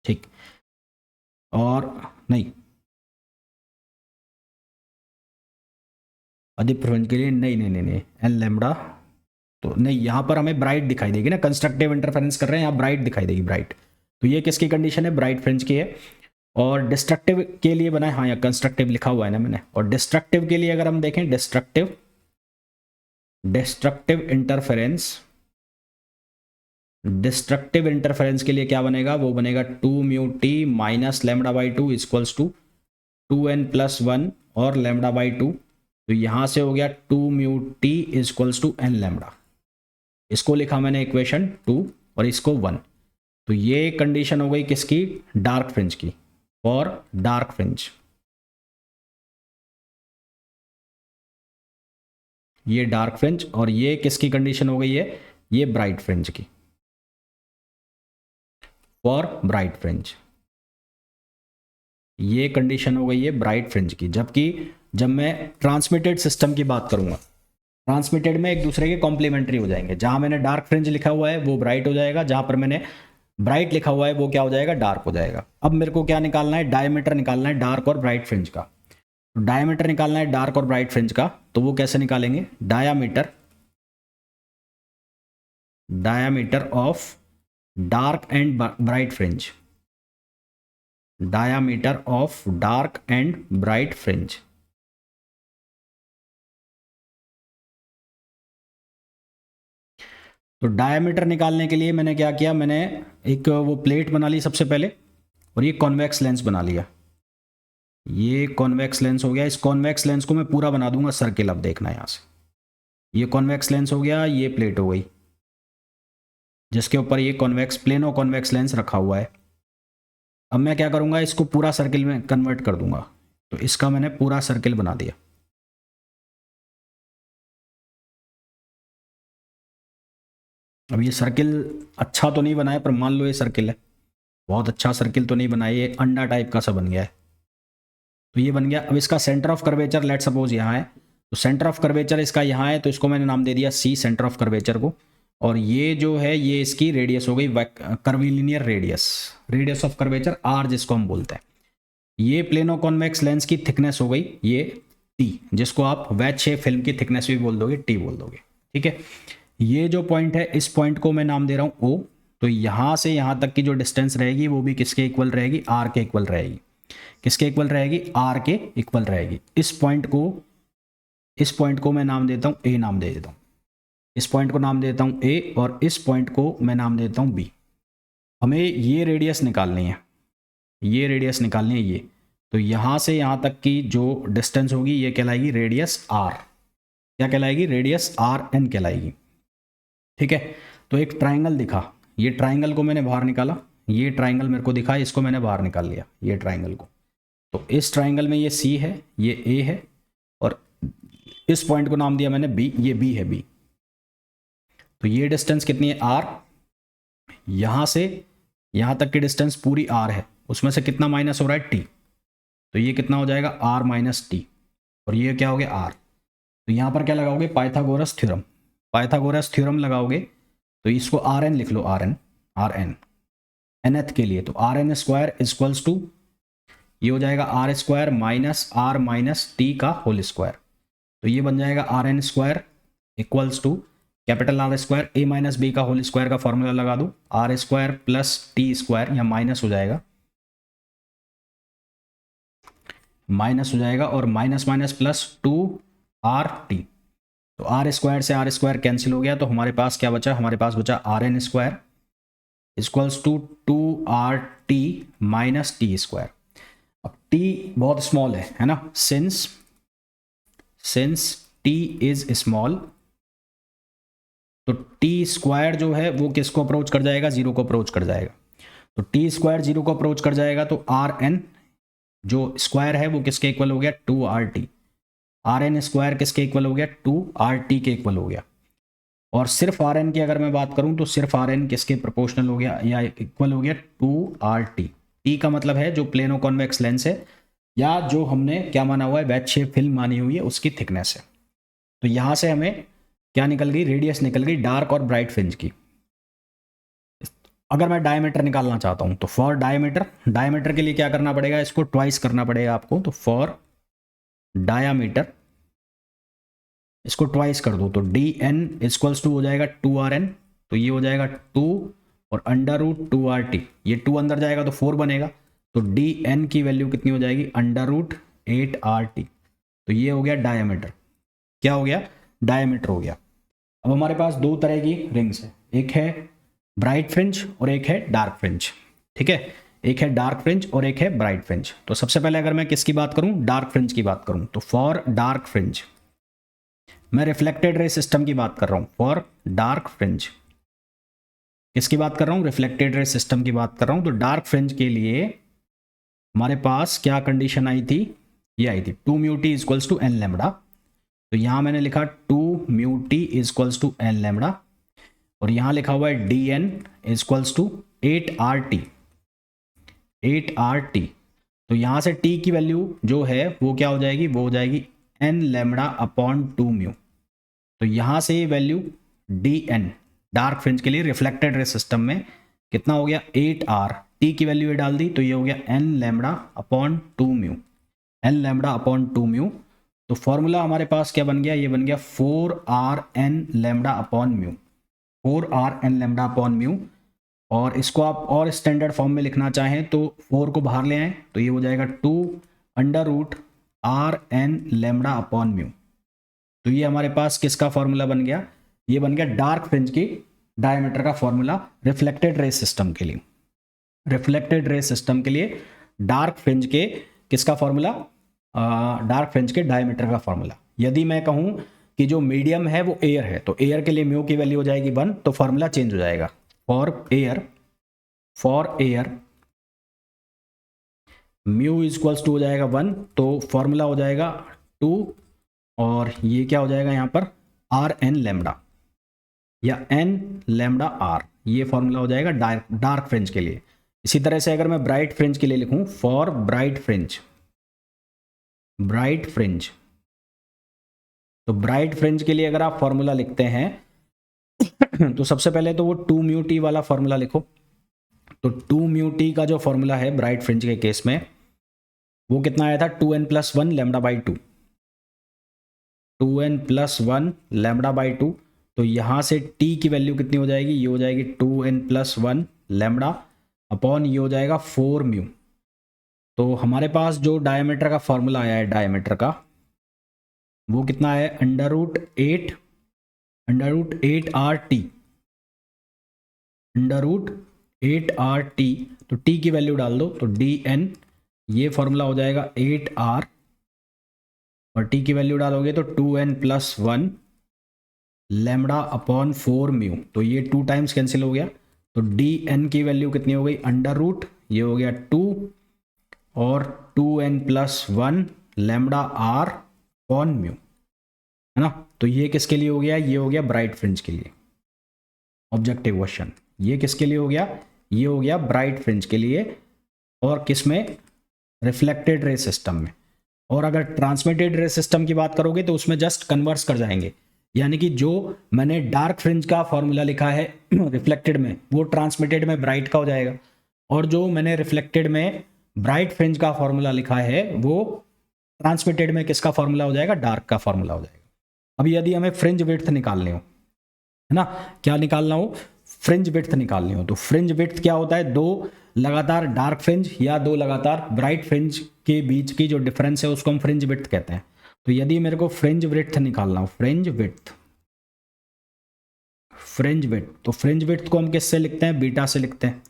ठीक, और नहीं, अधिक फ्रिंज के लिए नहीं एन लैम्बडा, तो नहीं, यहां पर हमें ब्राइट दिखाई देगी ना, कंस्ट्रक्टिव इंटरफेरेंस कर रहे हैं, यहां ब्राइट दिखाई देगी, ब्राइट। तो ये किसकी कंडीशन है, ब्राइट फ्रिंज की है। और डिस्ट्रक्टिव के लिए बना है, हाँ यहाँ कंस्ट्रक्टिव लिखा हुआ है ना मैंने। और डिस्ट्रक्टिव के लिए अगर हम देखें, डिस्ट्रक्टिव इंटरफेरेंस डिस्ट्रक्टिव इंटरफेरेंस के लिए क्या बनेगा, वो बनेगा 2 mu T minus lambda by two equals to 2n+1 और लैम्डा बाई टू। तो यहाँ से हो गया 2 mu t equals to n lambda. इसको लिखा मैंने इक्वेशन 2 और इसको 1। तो ये कंडीशन हो गई किसकी, डार्क फ्रिंज की, फॉर डार्क फ्रिंज। ये डार्क फ्रिंज, और ये किसकी कंडीशन हो गई है, ये ब्राइट फ्रिंज की, फॉर ब्राइट फ्रिंज। ये कंडीशन हो गई है ब्राइट फ्रिंज की। जबकि जब मैं ट्रांसमिटेड सिस्टम की बात करूंगा, ट्रांसमिटेड में एक दूसरे के कॉम्प्लीमेंट्री हो जाएंगे। जहां मैंने डार्क फ्रिंज लिखा हुआ है वो ब्राइट हो जाएगा, जहां पर मैंने ब्राइट लिखा हुआ है वो क्या हो जाएगा, डार्क हो जाएगा। अब मेरे को क्या निकालना है, डायमीटर निकालना है डार्क और ब्राइट फ्रिंज का। तो डायमीटर निकालना है डार्क और ब्राइट फ्रिंज का, तो वो कैसे निकालेंगे, diameter of dark and bright fringe, diameter of dark and bright fringe. तो डायमीटर निकालने के लिए मैंने क्या किया, मैंने एक वो प्लेट बना ली सबसे पहले, और ये कॉन्वेक्स लेंस बना लिया। ये कॉन्वेक्स लेंस हो गया। इस कॉन्वेक्स लेंस को मैं पूरा बना दूंगा सर्किल। अब देखना यहाँ से, ये कॉन्वेक्स लेंस हो गया, ये प्लेट हो गई जिसके ऊपर ये कॉन्वेक्स प्लेनो कॉन्वेक्स लेंस रखा हुआ है। अब मैं क्या करूंगा, इसको पूरा सर्किल में कन्वर्ट कर दूंगा। तो इसका मैंने पूरा सर्किल बना दिया। अब ये सर्किल अच्छा तो नहीं बनाया, पर मान लो ये सर्किल है, बहुत अच्छा सर्किल तो नहीं बनाया, ये अंडा टाइप का सा बन गया है। तो ये बन गया। अब इसका centre of curvature let suppose यहाँ है, तो सेंटर ऑफ कर्वेचर इसका यहाँ है, तो इसको मैंने नाम दे दिया सी, सेंटर ऑफ कर्वेचर को। और ये जो है ये इसकी रेडियस हो गई, curvilinear radius, radius of curvature R जिसको हम बोलते हैं। ये प्लेनो कॉन्वेक्स लेंस की थिकनेस हो गई ये टी, जिसको आप वेज शेप फिल्म की थिकनेस भी बोल दोगे, टी बोल दोगे, ठीक है। ये जो पॉइंट है, इस पॉइंट को मैं नाम दे रहा हूँ ओ। तो यहाँ से यहाँ तक की जो डिस्टेंस रहेगी वो भी किसके इक्वल रहेगी, आर के इक्वल रहेगी। किसके इक्वल रहेगी, आर के इक्वल रहेगी। इस पॉइंट को मैं नाम देता हूँ ए, नाम दे देता हूँ। इस पॉइंट को नाम देता हूँ ए, और इस पॉइंट को मैं नाम देता हूँ बी। हमें ये रेडियस निकालनी है, ये रेडियस निकालनी है ये। तो यहाँ से यहाँ तक की जो डिस्टेंस होगी ये कहलाएगी रेडियस आर। क्या कहलाएगी, रेडियस आर एन कहलाएगी, ठीक है। तो एक ट्राइंगल दिखा, ये ट्राइंगल को मैंने बाहर निकाला, ये ट्राइंगल मेरे को दिखा, इसको मैंने बाहर निकाल लिया, ये ट्राइंगल को। तो इस ट्राइंगल में ये सी है, ये ए है, और इस पॉइंट को नाम दिया मैंने बी, ये बी है, बी। तो ये डिस्टेंस कितनी है, आर। यहां से यहां तक की डिस्टेंस पूरी आर है, उसमें से कितना माइनस हो रहा है, टी। तो ये कितना हो जाएगा, आर माइनस टी, और ये क्या हो गया, आर। तो यहां पर क्या लगाओगे, पाइथागोरस थ्योरम, पाइथागोरस थ्योरम लगाओगे। तो इसको आर एन लिख लो, R N, R N nth के लिए। तो R N square equals to, ये हो जाएगा R square minus R minus T का होल स्क्वायर। तो ये बन जाएगा R N square equals to capital R square A minus B का होल स्क्वायर का फॉर्मूला लगा दो, R square plus T square, यहाँ माइनस हो जाएगा, माइनस हो जाएगा, और माइनस माइनस प्लस 2RT। तो आर स्क्वायर से आर स्क्वायर कैंसिल हो गया, तो हमारे पास क्या बचा, हमारे पास बचा r N square equals to 2RT minus t square. अब टी बहुत स्मॉल है ना, सिंस टी इज स्मॉल, तो टी स्क्वायर जो है वो किसको अप्रोच कर जाएगा, जीरो को अप्रोच कर जाएगा। तो टी स्क्वायर जीरो को अप्रोच कर जाएगा, तो आर एन जो स्क्वायर है वो किसके इक्वल हो गया, 2RT। आर एन स्क्वायर किसके इक्वल हो गया, 2RT के इक्वल हो गया। और सिर्फ आर एन की अगर मैं बात करूं तो सिर्फ आर एन किसके प्रोपोर्शनल हो गया, या इक्वल हो गया 2RT। टी का मतलब है जो प्लेनो कॉन्वेक्स लेंस है, या जो हमने क्या माना हुआ है, वेज शेप फिल्म मानी हुई है, उसकी थिकनेस है। तो यहां से हमें क्या निकल गई, रेडियस निकल गई डार्क और ब्राइट फ्रिंज की। अगर मैं डायमीटर निकालना चाहता हूं तो फॉर डायमीटर के लिए क्या करना पड़ेगा, इसको ट्वाइस करना पड़ेगा आपको। तो फॉर डायमीटर इसको ट्वाइस कर दो, तो डी एन इक्वल्स टू हो जाएगा 2RN। तो ये हो जाएगा 2 और अंडर रूट 2RT, ये 2 अंदर जाएगा तो 4 बनेगा। तो डी एन की वैल्यू कितनी हो जाएगी, अंडर रूट 8RT। तो ये हो गया डायमीटर, क्या हो गया, डायमीटर हो गया। अब हमारे पास दो तरह की रिंग्स है, एक है ब्राइट फ्रिंज और एक है डार्क फ्रिंज, ठीक है, एक है डार्क फ्रिंज और एक है ब्राइट फ्रिंज। तो सबसे पहले अगर मैं किसकी बात करूं, डार्क फ्रिंज की बात करूं, तो फॉर डार्क फ्रिंज मैं रिफ्लेक्टेड रे सिस्टम की बात कर रहा हूं। फॉर डार्क फ्रिंज किसकी बात कर रहा हूं, रिफ्लेक्टेड रे सिस्टम की बात कर रहा हूं। तो डार्क फ्रिंज के लिए हमारे पास क्या कंडीशन आई थी, ये आई थी 2 mu t equals to n lambda. तो यहां मैंने लिखा 2 mu t equals to n lambda, और यहां लिखा हुआ है d n equals to 8 RT। तो यहां से t की वैल्यू जो है वो क्या हो जाएगी, वो हो जाएगी n लेमडा अपॉन 2 म्यू। तो यहां से ये वैल्यू dn डार्क फ्रिंज के लिए रिफ्लेक्टेड रे सिस्टम में कितना हो गया 8R, t की वैल्यू ये डाल दी तो ये हो गया n lambda upon 2 mu, n lambda upon 2 mu. तो फॉर्मूला हमारे पास क्या बन गया, ये बन गया 4RN lambda upon mu, 4RN lambda upon mu. और इसको आप और स्टैंडर्ड फॉर्म में लिखना चाहें तो 4 को बाहर ले आएं तो ये हो जाएगा 2 under root RN lambda upon mu. तो ये हमारे पास किसका फॉर्मूला बन गया, ये बन गया डार्क फ्रिंज की डायमीटर का फॉर्मूला रिफ्लेक्टेड रे सिस्टम के लिए। रिफ्लेक्टेड रे सिस्टम के लिए डार्क फ्रिंज के किसका फॉर्मूला, डार्क फ्रिंज के डायमीटर का फॉर्मूला। यदि मैं कहूं कि जो मीडियम है वो एयर है तो एयर के लिए म्यू की वैल्यू हो जाएगी 1, तो फॉर्मूला चेंज हो जाएगा। For air mu equals to हो जाएगा 1, तो फॉर्मूला हो जाएगा 2, और ये क्या हो जाएगा यहाँ पर RN लेमडा या n लेमडा R, ये फॉर्मूला हो जाएगा डार्क फ्रिंज के लिए। इसी तरह से अगर मैं ब्राइट फ्रिंज के लिए लिखूं, फॉर ब्राइट फ्रिंज तो ब्राइट फ्रिंज के लिए अगर आप फॉर्मूला लिखते हैं तो सबसे पहले तो वो 2 म्यू टी वाला फॉर्मूला लिखो। तो 2 म्यू टी का जो फॉर्मूला है ब्राइट फ्रिंज के केस में वो कितना आया था 2n+1 lambda by 2, 2n+1 lambda by 2। तो यहाँ से t की वैल्यू कितनी हो जाएगी, ये हो जाएगी 2n+1 लैम्डा अपॉन ये हो जाएगा 4 म्यू। तो हमारे पास जो डायमीटर का फॉर्मूला आया है डायमीटर का वो कितना है under root 8RT, under root 8RT। तो t की वैल्यू डाल दो तो dn, ये फॉर्मूला हो जाएगा 8R, और t की वैल्यू डालोगे तो 2n+1 लैम्डा अपॉन 4 म्यू। तो ये 2 टाइम्स कैंसिल हो गया, तो dn की वैल्यू कितनी हो गई अंडर रूट, ये हो गया 2 और 2n+1 lambda R upon mu, है ना। तो ये किसके लिए हो गया, ये हो गया ब्राइट फ्रिंज के लिए। ऑब्जेक्टिव क्वेश्चन, ये किसके लिए हो गया, ये हो गया ब्राइट फ्रिंज के लिए, और किस में, रिफ्लेक्टेड रे सिस्टम में। और अगर ट्रांसमिटेड रे सिस्टम की बात करोगे तो उसमें जस्ट कन्वर्स कर जाएंगे, यानी कि जो मैंने डार्क फ्रिंज का फॉर्मूला लिखा है रिफ्लेक्टेड में वो ट्रांसमिटेड में ब्राइट का हो जाएगा, और जो मैंने रिफ्लेक्टेड में ब्राइट फ्रिंज का फॉर्मूला लिखा है वो ट्रांसमिटेड में किसका फॉर्मूला हो जाएगा, डार्क का फॉर्मूला हो जाएगा। अब यदि हमें फ्रिंज विड्थ निकालनी हो, है ना, क्या निकालना हो, फ्रिंज विड्थ निकालनी हो, तो फ्रिंज विड्थ क्या होता है, 2 लगातार डार्क फ्रिंज या 2 लगातार ब्राइट फ्रिंज के बीच की जो डिफरेंस है उसको हम फ्रिंज विड्थ कहते हैं। तो यदि मेरे को फ्रिंज विड्थ निकालना हो, फ्रिंज विड्थ, तो फ्रिंज विड्थ को हम किससे लिखते हैं, बीटा से लिखते हैं।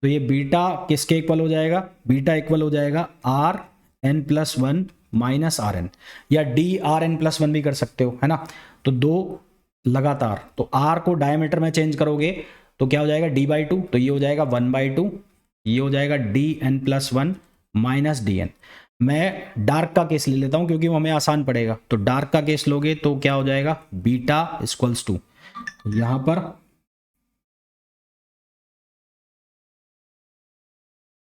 तो ये बीटा किसके इक्वल हो जाएगा, बीटा इक्वल हो जाएगा RN+1 माइनस RN, या DRN+1 भी कर सकते हो, है ना। तो 2 लगातार, तो R को डायमीटर में चेंज करोगे तो क्या हो जाएगा D/2, तो ये हो जाएगा 1/2, ये हो जाएगा DN+1 माइनस DN। मैं डार्क का केस ले लेता हूं क्योंकि वो हमें आसान पड़ेगा। तो डार्क का केस लोगे तो क्या हो जाएगा, बीटा इक्वल्स टू,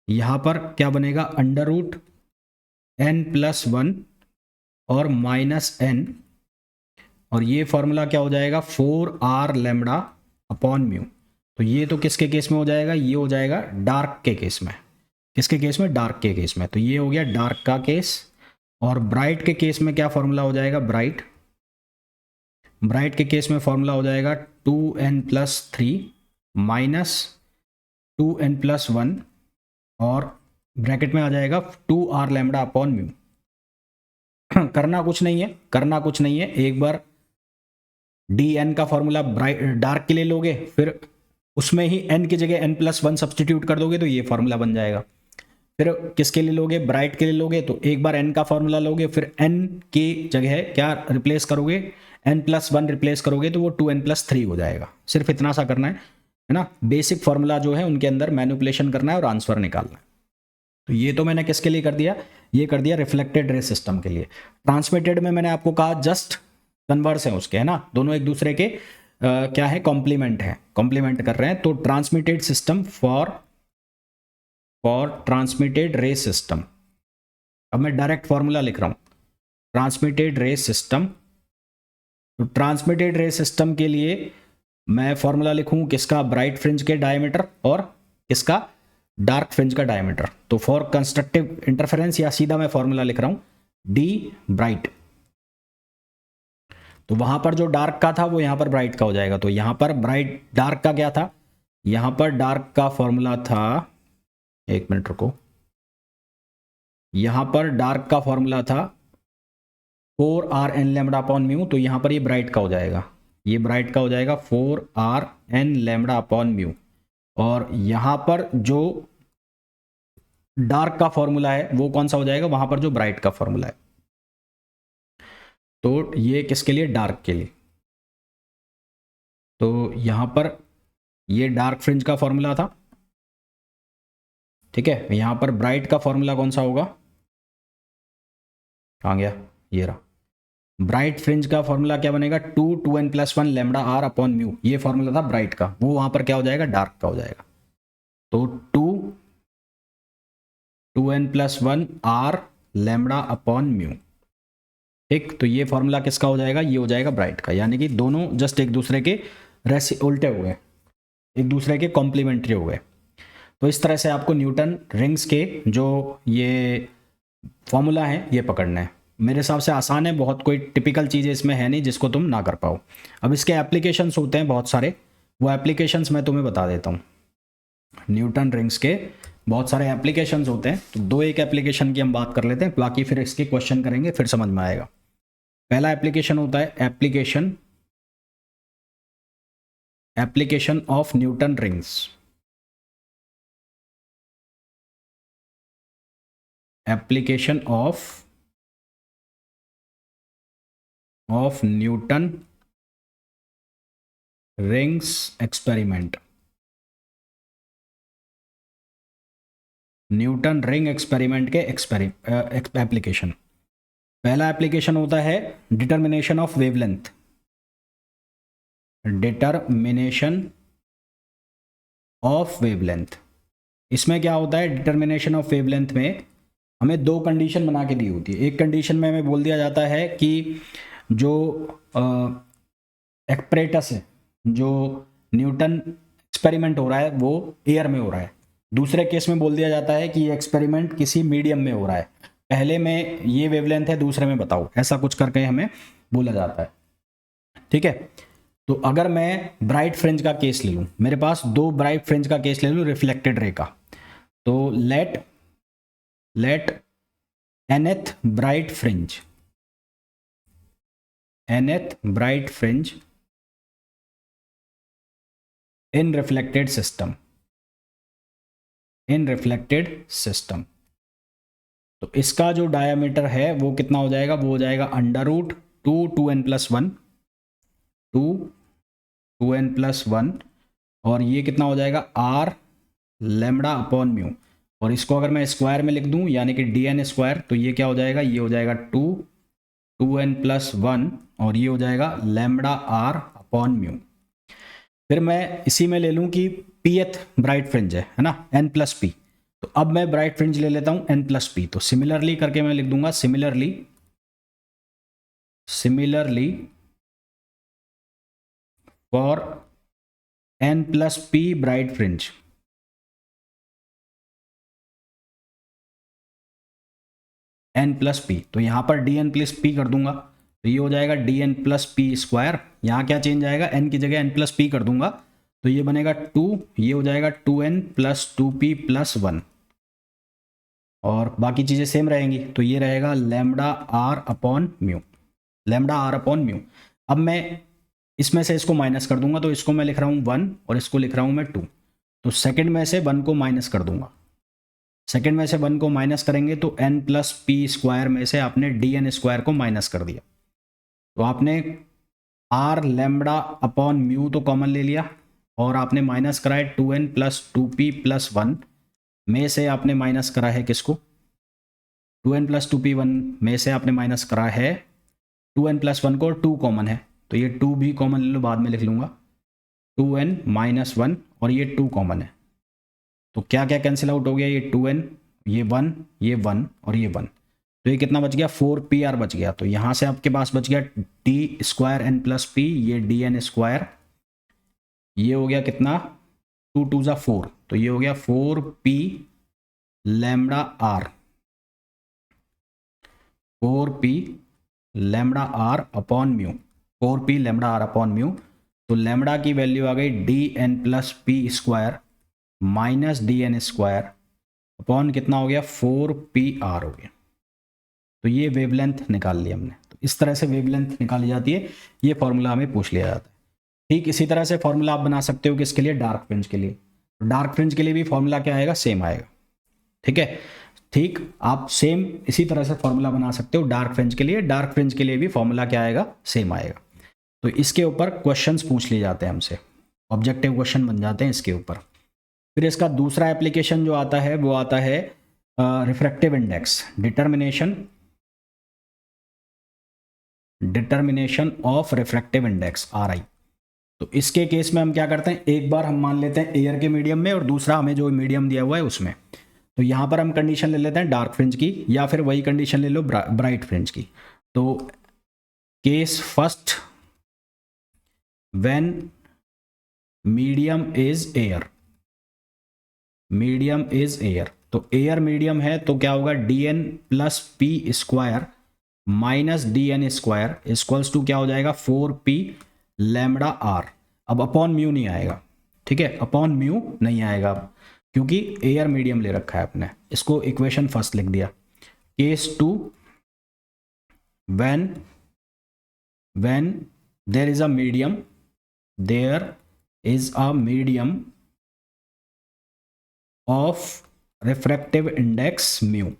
यहां पर क्या बनेगा अंडर रूट n+1 और माइनस n, और ये फॉर्मूला क्या हो जाएगा 4R लैम्डा अपॉन म्यू। तो ये तो किसके केस में हो जाएगा, ये हो जाएगा डार्क के केस में, किसके केस में, डार्क के केस में। तो ये हो गया डार्क का केस। और ब्राइट के केस में क्या फॉर्मूला हो जाएगा, ब्राइट के केस में फॉर्मूला हो जाएगा 2n+3 माइनस 2n+1 और ब्रैकेट में आ जाएगा 2R लैम्डा अपॉन म्यू। करना कुछ नहीं है, एक बार dn का फॉर्मूला डार्क के लिए लोगे, फिर उसमें ही n की जगह n+1 सब्सटीट्यूट कर दोगे तो ये फॉर्मूला बन जाएगा। फिर किसके लिए लोगे, ब्राइट के लिए लोगे तो एक बार n का फॉर्मूला लोगे, फिर n की जगह क्या रिप्लेस करोगे, n+1 रिप्लेस करोगे तो वो 2n+3 हो जाएगा। सिर्फ इतना सा करना है ना। बेसिक फॉर्मूला जो है उनके अंदर मैनिपुलेशन करना है और आंसर निकालना है। तो ये तो मैंने किसके लिए कर दिया, ये कर दिया रिफ्लेक्टेड रे सिस्टम के लिए। ट्रांसमिटेड में मैंने आपको कहा जस्ट कन्वर्स है उसके, है ना, दोनों एक दूसरे के क्या है, कॉम्प्लीमेंट है, कॉम्प्लीमेंट कर रहे हैं। तो ट्रांसमिटेड सिस्टम फॉर ट्रांसमिटेड रे सिस्टम, अब मैं डायरेक्ट फॉर्मूला लिख रहा हूं, ट्रांसमिटेड रे सिस्टम। तो ट्रांसमिटेड रे सिस्टम के लिए मैं फॉर्मूला लिखूं किसका, ब्राइट फ्रिंज के डायमीटर और किसका, डार्क फ्रिंज का डायमीटर। तो फॉर कंस्ट्रक्टिव इंटरफेरेंस या सीधा मैं फॉर्मूला लिख रहा हूं डी ब्राइट। तो वहां पर जो डार्क का था वो यहां पर ब्राइट का हो जाएगा। तो यहां पर ब्राइट डार्क का क्या था, यहां पर डार्क का फॉर्मूला था, एक मिनट रुको, यहां पर डार्क का फॉर्मूला था 4r n lambda upon mu. तो यहां पर ये ब्राइट का हो जाएगा, ये ब्राइट का हो जाएगा 4r n lambda upon mu. और यहां पर जो डार्क का फॉर्मूला है वो कौन सा हो जाएगा, वहां पर जो ब्राइट का फॉर्मूला है। तो ये किसके लिए, डार्क के लिए। तो यहां पर ये डार्क फ्रिंज का फॉर्मूला था, ठीक है। यहां पर ब्राइट का फॉर्मूला कौन सा होगा, कहां गया, ये रहा। ब्राइट फ्रिंज का फॉर्मूला क्या बनेगा, 2n+1 lambda r upon mu. ये फॉर्मूला था ब्राइट का, वो वहां पर क्या हो जाएगा, डार्क का हो जाएगा। तो 2n+1 r lambda upon mu, ठीक। तो ये फॉर्मूला किसका हो जाएगा, ये हो जाएगा ब्राइट का। यानी कि दोनों जस्ट एक दूसरे के उल्टे हुए, एक दूसरे के कॉम्प्लीमेंट्री हो गए। तो इस तरह से आपको न्यूटन रिंग्स के जो ये फॉर्मूला है ये पकड़ना है। मेरे हिसाब से आसान है बहुत, कोई टिपिकल चीज़ इसमें है नहीं जिसको तुम ना कर पाओ। अब इसके एप्लीकेशंस होते हैं बहुत सारे, वो एप्लीकेशंस मैं तुम्हें बता देता हूँ। न्यूटन रिंग्स के बहुत सारे एप्लीकेशंस होते हैं, तो दो एक एप्लीकेशन की हम बात कर लेते हैं, बाकी फिर इसके क्वेश्चन करेंगे, फिर समझ में आएगा। पहला एप्लीकेशन होता है application of Newton rings. Application of Newton rings experiment. Newton ring experiment के एप्लीकेशन। पहला एप्लीकेशन होता है determination of wavelength. Determination of wavelength, इसमें क्या होता है, डिटर्मिनेशन ऑफ वेवलेंथ में हमें दो कंडीशन बना के दी होती है। एक कंडीशन में हमें बोल दिया जाता है कि जो एपरेटस है, जो न्यूटन एक्सपेरिमेंट हो रहा है वो एयर में हो रहा है। दूसरे केस में बोल दिया जाता है कि ये एक्सपेरिमेंट किसी मीडियम में हो रहा है, पहले में ये वेवलेंथ है, दूसरे में बताओ, ऐसा कुछ करके हमें बोला जाता है, ठीक है। तो अगर मैं ब्राइट फ्रिंज का केस ले लूँ, मेरे पास दो ब्राइट फ्रिंज का केस ले लूँ रिफ्लेक्टेड रे का, तो late nth bright fringe in reflected system. तो इसका जो डायमीटर है वो कितना हो जाएगा, वो हो जाएगा √2 2n+1 और ये कितना हो जाएगा r लैम्डा अपॉन म्यू। और इसको अगर मैं स्क्वायर में लिख दूं यानी कि dn स्क्वायर, तो ये क्या हो जाएगा, ये हो जाएगा 2n+1 और ये हो जाएगा लैम्डा r अपॉन म्यू। फिर मैं इसी में ले लूं कि pth ब्राइट फ्रिंज है ना, n+p। तो अब मैं ब्राइट फ्रिंज ले लेता हूं n+p। तो सिमिलरली करके मैं लिख दूंगा similarly for n+p bright fringe. n+p, तो यहां पर dn+p कर दूंगा, तो ये हो जाएगा dn+p स्क्वायर। यहां क्या चेंज आएगा, n की जगह n+p कर दूंगा, तो ये बनेगा 2, ये हो जाएगा 2n+2p+1 और बाकी चीजें सेम रहेंगी। तो ये रहेगा लैम्डा r अपॉन म्यू। अब मैं इसमें से इसको माइनस कर दूंगा, तो इसको मैं लिख रहा हूँ 1 और इसको लिख रहा हूँ मैं 2। तो सेकंड में से 1 को माइनस कर दूंगा, सेकंड में से 1 को माइनस करेंगे तो n प्लस पी स्क्वायर में से आपने dn स्क्वायर को माइनस कर दिया, तो आपने r लैम्बडा अपॉन म्यू तो कॉमन ले लिया और आपने माइनस करा है 2n प्लस 2p प्लस 1 में से आपने माइनस करा है किसको, 2n प्लस 2p1 में से आपने माइनस करा है 2n प्लस 1 को, 2 कॉमन है तो ये 2 भी कॉमन ले लो, बाद में लिख लूँगा 2n माइनस 1 और ये 2 कॉमन है, तो क्या क्या कैंसिल आउट हो गया, ये 2n, ये 1, ये 1 और ये 1, तो ये कितना बच गया 4pr बच गया। तो यहाँ से आपके पास बच गया d square n plus p, ये dn स्क्वायर, ये हो गया कितना 2 2 जा 4, तो ये हो गया 4p lambda r, 4p lambda r upon mu, 4p lambda r upon mu. तो लैम्बडा की वैल्यू आ गई dn plus p square minus dn square upon कितना हो गया 4pr हो गया। तो ये वेवलेंथ निकाल ली हमने। तो इस तरह से वेवलेंथ निकाली जाती है, ये फॉर्मूला हमें पूछ लिया जाता है। ठीक इसी तरह से फॉर्मूला आप बना सकते हो किसके लिए, डार्क फ्रिंज के लिए। डार्क फ्रिंज के लिए भी फॉर्मूला क्या आएगा, सेम आएगा। ठीक है, ठीक आप सेम इसी तरह से फॉर्मूला बना सकते हो डार्क फ्रिंज के लिए। डार्क फ्रिंज के लिए भी फॉर्मूला क्या आएगा, सेम आएगा। तो इसके ऊपर क्वेश्चंस पूछ लिए जाते हैं हमसे, ऑब्जेक्टिव क्वेश्चन बन जाते हैं इसके ऊपर। फिर इसका दूसरा एप्लीकेशन जो आता है वो आता है refractive index, determination of refractive index RI। तो इसके केस में हम क्या करते हैं, एक बार हम मान लेते हैं एयर के मीडियम में और दूसरा हमें जो मीडियम दिया हुआ है उसमें। तो यहाँ पर हम कंडीशन ले लेते हैं डार्क फ्रिंज की, या फिर वही कंडीशन ले लो ब्राइट फ्रिंज की। तो case first, when medium is air, medium is air, तो एयर मीडियम है तो क्या होगा dn plus p square minus dn square equals to क्या हो जाएगा 4p लैम्बडा r। अब अपॉन म्यू नहीं आएगा, ठीक है, अपॉन म्यू नहीं आएगा क्योंकि एयर मीडियम ले रखा है आपने, इसको इक्वेशन फर्स्ट लिख दिया। Case 2, when there is a medium, there is a medium of refractive index mu.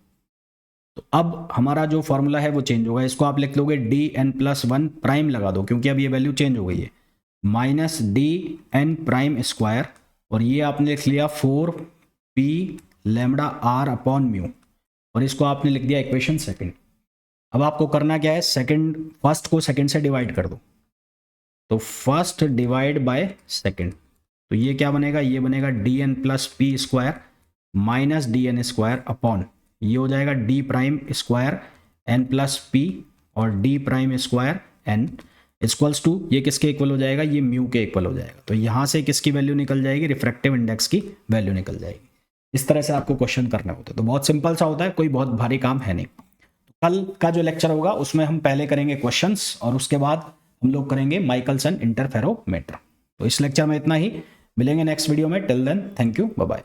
तो अब हमारा जो फॉर्मूला है वो चेंज होगा, इसको आप लिख लोगे dn प्लस 1 प्राइम लगा दो क्योंकि अब ये वैल्यू चेंज हो गई है, माइनस dn प्राइम स्क्वायर, और ये आपने लिख लिया 4p lambda r upon mu, और इसको आपने लिख दिया इक्वेशन सेकंड। अब आपको करना क्या है, फर्स्ट को सेकंड से डिवाइड कर दो, तो फर्स्ट डिवाइड बाय सेकंड, तो ये क्या बनेगा, ये बनेगा dn plus p square minus dn square upon, ये हो जाएगा d prime square n plus p और d prime square n equals to, ये किसके इक्वल हो जाएगा, ये म्यू के इक्वल हो जाएगा। तो यहाँ से किसकी वैल्यू निकल जाएगी, रिफ्रैक्टिव इंडेक्स की वैल्यू निकल जाएगी। इस तरह से आपको क्वेश्चन करने होते हैं, तो बहुत सिंपल सा होता है, कोई बहुत भारी काम है नहीं। तो कल का जो लेक्चर होगा उसमें हम पहले करेंगे क्वेश्चंस और उसके बाद हम लोग करेंगे माइकलसन इंटरफेरोमीटर। तो इस लेक्चर में इतना ही, मिलेंगे नेक्स्ट वीडियो में। Till then thank you, bye bye.